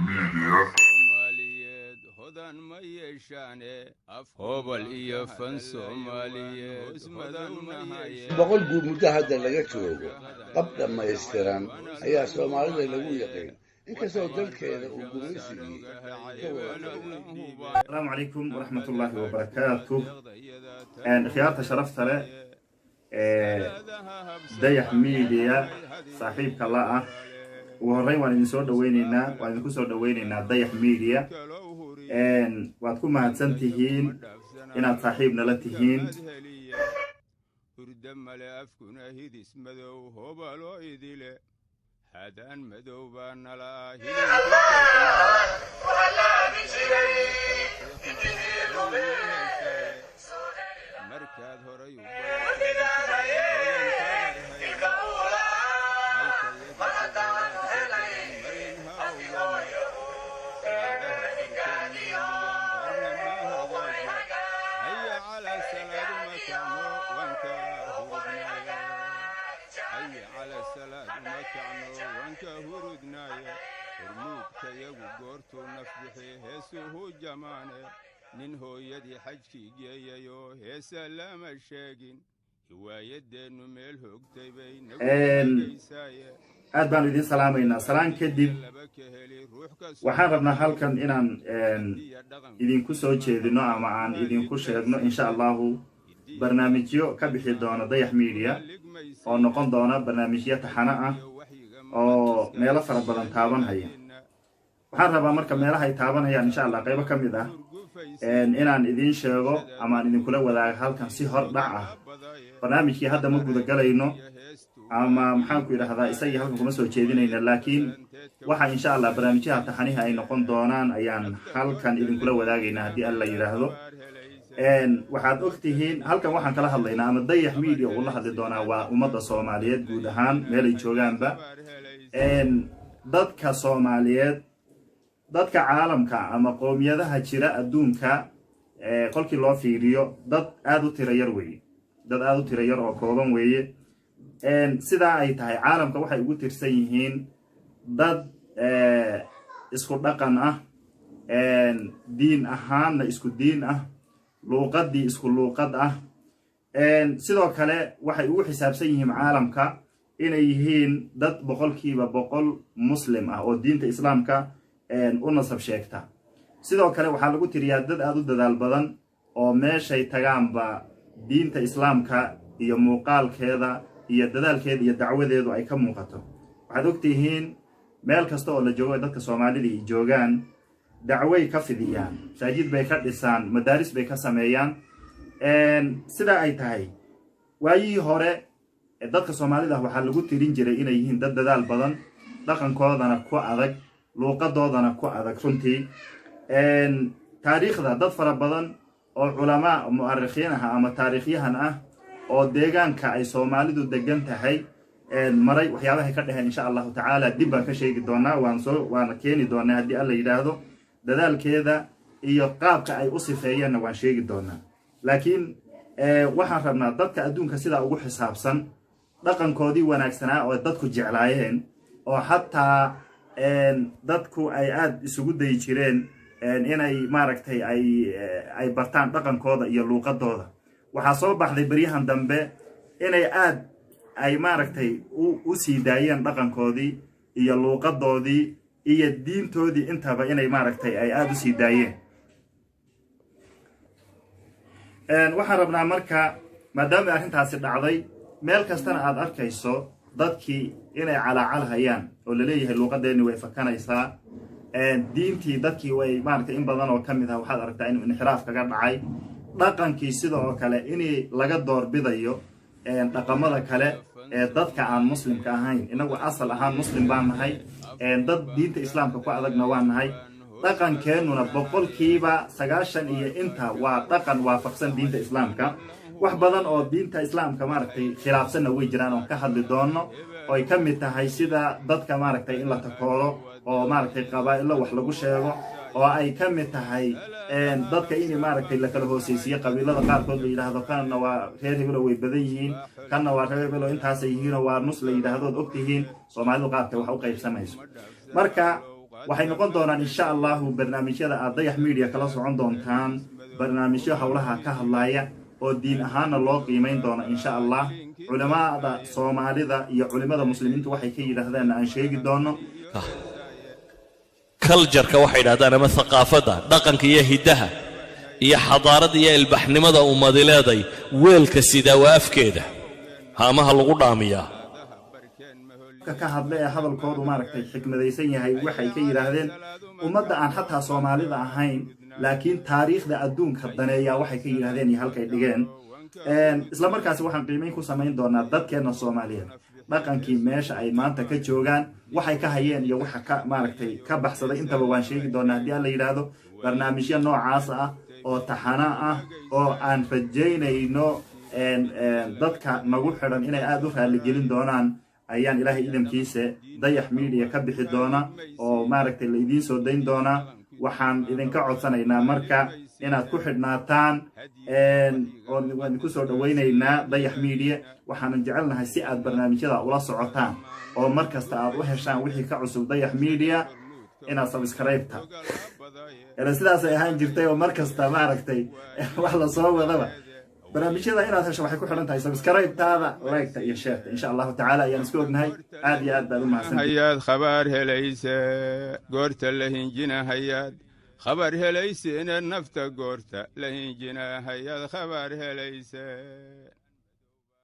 Media. boqol guud muddo hadda laga joogo qab dhammaystiran ayaa soomaalida lagu yaqiin inkastoo dalkeeda uu gumaysigii السلام عليكم ورحمة الله وبركاته. خيارة شرفت له ديح ميديا صاحب كلاء وهري وان نسور دوينينا وان نكسور دوينينا ديح ميديا واتكم هاتسنتهين إن صاحبنا لتهين هدان مدوبان لا مركز هريو على السلام مكانو وانك هردنايا هرموك تيغو غورتو نفبحي هسوه جمانه ننهو يدي حجكي جيايو هسلام الشاقين هوايدينو ميلهوك تيبين aad baan idin salaamaynaa salaan kadib waxaan rabnaa halkan inaan idinku soo jeedino ama aan idinku sheegno insha Allahu barnaamijyo ka bixi doona Dayax Media oo noqon doona barnaamijyo taxana ah oo meelo fara badan taabanaya waxaan rabaa marka meelaha ay taabanayaan insha Allah qaybo kamid ah inaan idin sheego ama aan idin kula wadaago halkan si hor dhac ah barnaamijkii hadda ma guda galayno ama maxaan ku yiraahdaa isagii halkan kuma soo jeedinayna laakiin waxa insha Allah barnaamijyada taxaniha ay noqon doonaan ayaan halkan idin kula wadaagaynaa hadii alla yiraahdo waxaad ogtihiin halkan waxaan kala hadlaynaa ama Dayax Media oo la hadli doona waa ummadda Soomaaliyeed guud ahaan meel ay joogaanba dadka Soomaaliyeed dadka caalamka ama qoomiyadaha jira adduunka qolkii loo fiiriyo dad aad u tiro yar oo kooban weeye sida ay tahay caalamka waxay ugu tirsan yihiin dad isku dhaqan ah diin ahaanna isku diin ah luuqadii isku luuqad ah sidoo kale waxay ugu xisaabsan yihiin caalamka inay yihiin dad boqolkiiba boqol muslim ah oo diinta islaamka u nasab sheegta sidoo kale waxaa lagu tiriyaa dad aad u dadaal badan oo meeshay tagaanba diinta islaamka iyo muuqaalkeeda iyo dadaalkeeda iyo dacwadeedu ay ka muuqato waxaad ogtihiin meel kasta oo la joogo dadka Soomaalida ay joogaan dacway ka fidiyaan masaajid bay ka dhisaan madaaris bay ka sameeyaan sida ay tahay waayii hore dadka Soomaalida waxa lagu tirin jiray inay yihiin dad dadaal badan dhaqankoodana ku adag luuqadoodana ku adag runtii taariikhda dad fara badan oo culama mu'arrikhiin ah ama taariikhyahan ah oo deegaanka ay Soomaalidu degan tahay maray waxyaabaha ka dhahan insha Allah ta'ala dib baan ka sheegi doonaa waan keeni doonaa hadii alla yiraahdo dadaalkeeda iyo qaabka ay u sifeeyeen waan sheegi doonaa laakiin waxaan rabnaa dadka adduunka sida ugu xisaabsan dhaqankoodii wanaagsanaa oo dadku jeclaayeen oo hatta dadku ay aad isugu day jireen inay maaragtay ay bartaan dhaqankooda iyo luuqadooda waxa soo baxday bariyahan dambe inay aad ay maaragtay u sii daayeen dhaqankoodii iyo luuqadoodii iyo diintoodii intaba inay maaragtay ay aad u sii daayeen waxaan rabnaa marka maadaama arrintaasi dhacday meel kastana aad arkayso dadkii inay calacalhayaan oo la leeyahay luuqadeeni way fakanaysaa diintii dadkii way maaragtay in badan oo kamid ah waxaad aragtaa inuu inxiraaf kaga dhacay dhaqankii sidoo kale inay laga doorbidayo dhaqamada kale dadka aan muslimka ahayn inagu asal ahaan muslim baan nahay dad diinta islaamka ku adagna waan nahay dhaqankeenuna boqolkiiba 90 iyo inta waa dhaqan waafaqsan diinta islaamka wax badan oo diinta islaamka maaragtay khilaafsanna way jiraan oo ka hadli doono oo ay kamid tahay sida dadka maaragtay in la takooro oo maaragtay qabaa'ilo wax lagu sheego oo ay kamid tahay dadka in maaragtay la kala hooseysiyo qabiilada qaarkood la yiraahdo kana waa reer hebel way badan yihiin kana waa reer hebel intaas ay yihiin waa nus la yiraahdo ogtihiin Soomaalidu qaabka wax u qaybsanayso marka waxay noqon doonaan insha allahu barnaamijyada aad dayax media kala socon doontaan barnaamijyo howlaha ka hadlaya oo diin ahaanna loo qiimayn doono insha allah culimada soomaalida iyo culimada muslimiintu waxay ka yiraahdaan aan sheegi doono culture-ka waxay yiraahdaan ama thaqaafada dhaqanka iyo hidaha iyo xadaarada iyo ilbaxnimada ummadileeday weelka sida waafkeeda haamaha lagu dhaamiyaa ka hadlay hadalkoodu maaragtay xikmadaysan yahay waxay ka yiraahdeen ummadda aan xataa soomaalida ahayn laakiin taariikhda adduunka daneeya waxay ka yiraahdeen iyo halkay dhigeen isla markaas waxaan qiimeyn ku samayn doonaa dadkeena Soomaaliyeed dhaqankii meesha ay maanta ka joogaan waxay ka hayeen iyo waxa ka maaragtay ka baxsaday intaba waan sheegi doonaa hadii alla yiraahdo barnaamijyo noocaas ah oo taxana ah oo aan rajaynayno dadka nagu xiran inay aad u raali gelin doonaan ayaan ilaahay idinkiisa dayax media ka bixi doona oo maaragtay la idin soo dayn doona waxaan idinka codsanaynaa marka inaad ku xidhnaataan oo waan ku soo dhaweynaynaa dayax media waxaan jecelnahay si aad barnaamijyada ula socotaan oo markasta aad u heshaan wixii ka cusub dayax media inaad subscribe-ta sidaas ay ahaan jirtay oo markasta maaragtay wax la soo wadaba barnaamijyada inaad hesho waxay ku xiran tahay subscribe-taada like-ta iyo share-ta insha Allah ta'ala ayaan isku ognahay aad iyo aad baad u mahadsantahay hayaad khabar helaysa goorta la hinjina hayaad khabar helaysa nafta goorta la hinjina hayaad khabar helaysa